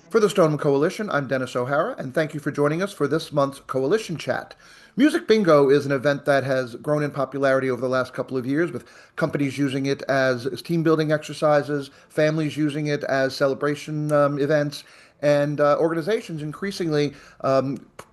For the Stoneham Coalition, I'm Dennis O'Hara, and thank you for joining us for this month's Coalition Chat. Music Bingo is an event that has grown in popularity over the last couple of years, with companies using it as team building exercises, families using it as celebration events, and organizations increasingly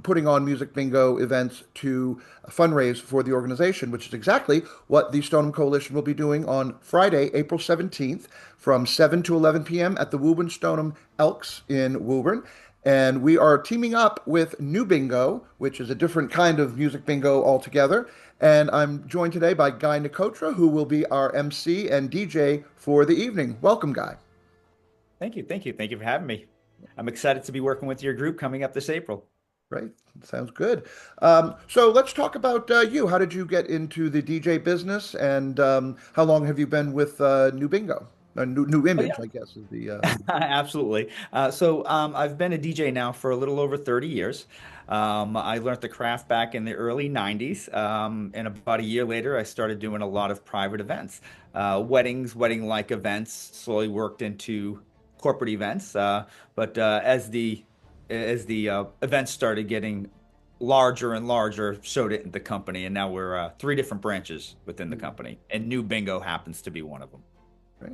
putting on Music Bingo events to fundraise for the organization, which is exactly what the Stoneham Coalition will be doing on Friday, April 17th, from 7 to 11 p.m. at the Woburn Stoneham Elks in Woburn. And we are teaming up with NuBingo, which is a different kind of music bingo altogether. And I'm joined today by Guy Nicotra, who will be our MC and DJ for the evening. Welcome, Guy. Thank you. Thank you. Thank you for having me. I'm excited to be working with your group coming up this April. Great. Sounds good. So let's talk about you. How did you get into the DJ business, and how long have you been with NuBingo? New Oh, Image, yeah, I guess, is the absolutely. I've been a DJ now for a little over 30 years. I learned the craft back in the early 90s. And about a year later, I started doing a lot of private events, weddings, wedding-like events, slowly worked into corporate events. But as the events started getting larger and larger, so did the company. And now we're three different branches within the company. And New Bingo happens to be one of them. right.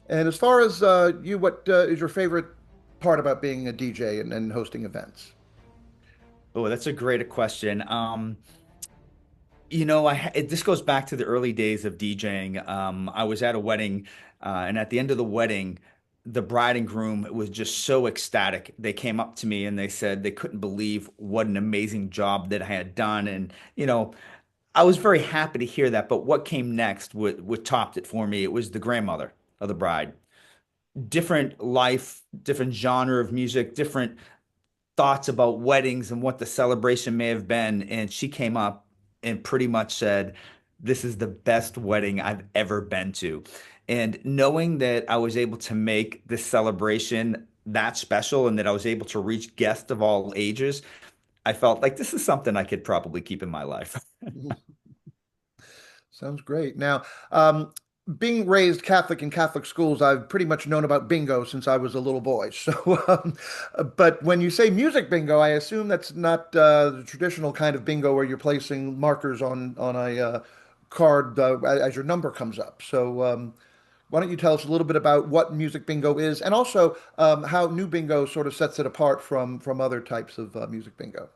And as far as you, what is your favorite part about being a DJ and hosting events? Oh, that's a great question. This goes back to the early days of DJing. I was at a wedding, and at the end of the wedding, the bride and groom was just so ecstatic. They came up to me and they said they couldn't believe what an amazing job that I had done. And, I was very happy to hear that. But what came next, what topped it for me, it was the grandmother of the bride. Different life, different genre of music, different thoughts about weddings and what the celebration may have been. And she came up and pretty much said, "This is the best wedding I've ever been to." And knowing that I was able to make this celebration that special and that I was able to reach guests of all ages, I felt like this is something I could probably keep in my life. Sounds great. Now, being raised Catholic in Catholic schools, I've pretty much known about bingo since I was a little boy. So, but when you say music bingo, I assume that's not the traditional kind of bingo where you're placing markers on a card as your number comes up. So, why don't you tell us a little bit about what music bingo is, and also how new bingo sort of sets it apart from other types of music bingo?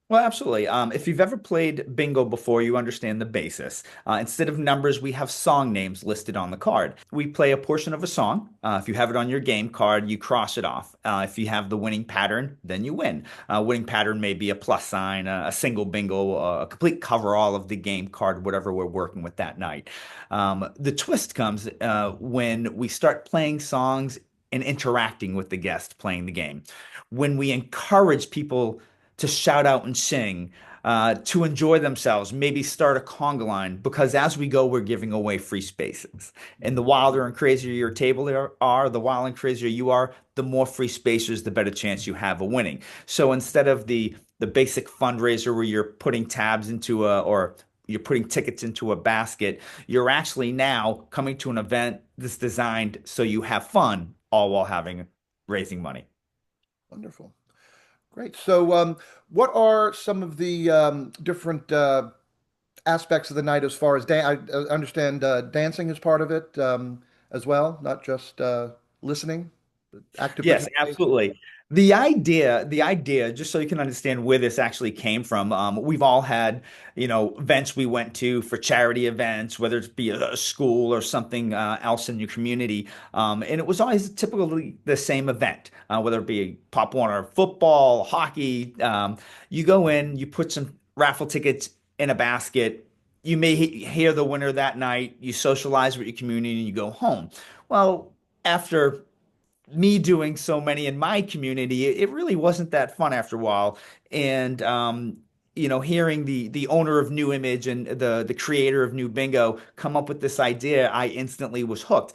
Well, absolutely. If you've ever played bingo before, you understand the basis. Instead of numbers, we have song names listed on the card. We play a portion of a song. If you have it on your game card, you cross it off. If you have the winning pattern, then you win. Winning pattern may be a plus sign, a single bingo, a complete coverall of the game card, whatever we're working with that night. The twist comes when we start playing songs and interacting with the guest playing the game. When we encourage people to shout out and sing, to enjoy themselves, maybe start a conga line, because as we go, we're giving away free spaces. And the wilder and crazier your table are, the wilder and crazier you are, the more free spaces, the better chance you have of winning. So instead of the basic fundraiser where you're putting tabs into or you're putting tickets into a basket, you're actually now coming to an event that's designed so you have fun, all while having raising money. Wonderful. Great. So, what are some of the different aspects of the night as far as I understand dancing is part of it as well, not just listening, but active Yes, participation. absolutely. The idea, just so you can understand where this actually came from, we've all had, events we went to for charity events, whether it be a school or something else in your community. And it was always typically the same event, whether it be Pop Warner football, hockey. You go in, you put some raffle tickets in a basket. You may hear the winner that night. You socialize with your community and you go home. Well, after me doing so many in my community, it really wasn't that fun after a while. And hearing the owner of New Image and the creator of New Bingo come up with this idea, I instantly was hooked.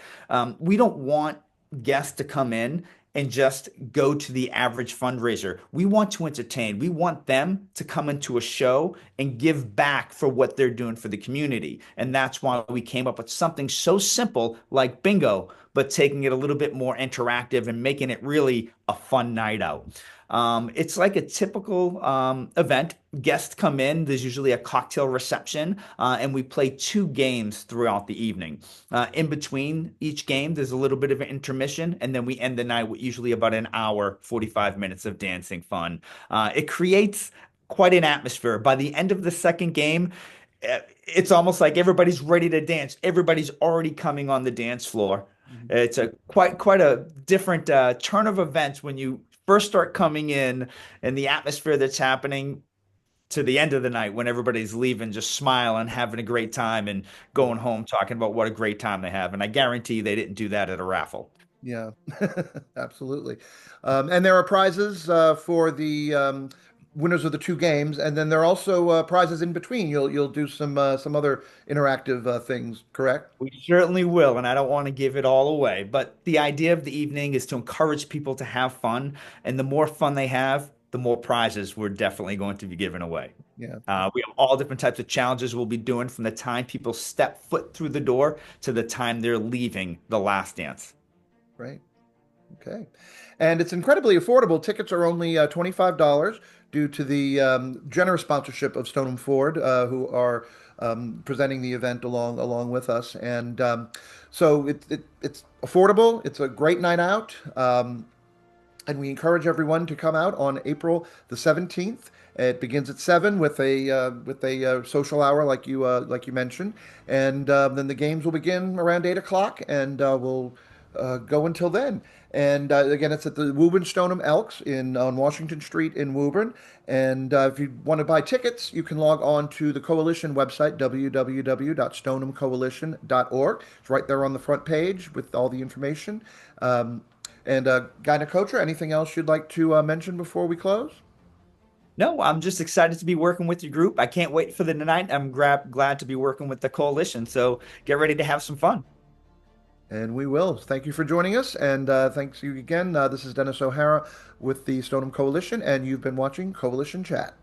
We don't want guests to come in and just go to the average fundraiser. We want to entertain. We want them to come into a show and give back for what they're doing for the community. And that's why we came up with something so simple like bingo, but taking it a little bit more interactive and making it really a fun night out. It's like a typical event. Guests come in, there's usually a cocktail reception, and we play two games throughout the evening. In between each game, there's a little bit of an intermission, and then we end the night with usually about an hour, 45 minutes of dancing fun. It creates quite an atmosphere. By the end of the second game, it's almost like everybody's ready to dance. Everybody's already coming on the dance floor. Mhm. It's a quite a different turn of events when you first start coming in and the atmosphere that's happening to the end of the night when everybody's leaving, just smiling, having a great time, and Yeah. going home talking about what a great time they have. And I guarantee they didn't do that at a raffle. Yeah, absolutely. And there are prizes for the winners of the two games, and then there are also prizes in between. You'll do some other interactive things, correct? We certainly will, and I don't want to give it all away. But the idea of the evening is to encourage people to have fun, and the more fun they have, the more prizes we're definitely going to be giving away. Yeah, We have all different types of challenges we'll be doing from the time people step foot through the door to the time they're leaving the last dance. right. Okay. And it's incredibly affordable. Tickets are only $25 due to the generous sponsorship of Stoneham Ford, who are presenting the event along with us. And so it's affordable. It's a great night out. And we encourage everyone to come out on April the 17th. It begins at 7 with a social hour like you mentioned, and then the games will begin around 8 o'clock, and will go until then. And again, it's at the Woburn Stoneham Elks in on Washington Street in Woburn. And if you want to buy tickets, you can log on to the Coalition website, www.stonehamcoalition.org. It's right there on the front page with all the information. And Gynecotra, anything else you'd like to mention before we close? No, I'm just excited to be working with your group. I can't wait for the night. I'm glad to be working with the coalition. So get ready to have some fun. And we will. Thank you for joining us. And thanks you again. This is Dennis O'Hara with the Stoneham Coalition, and you've been watching Coalition Chat.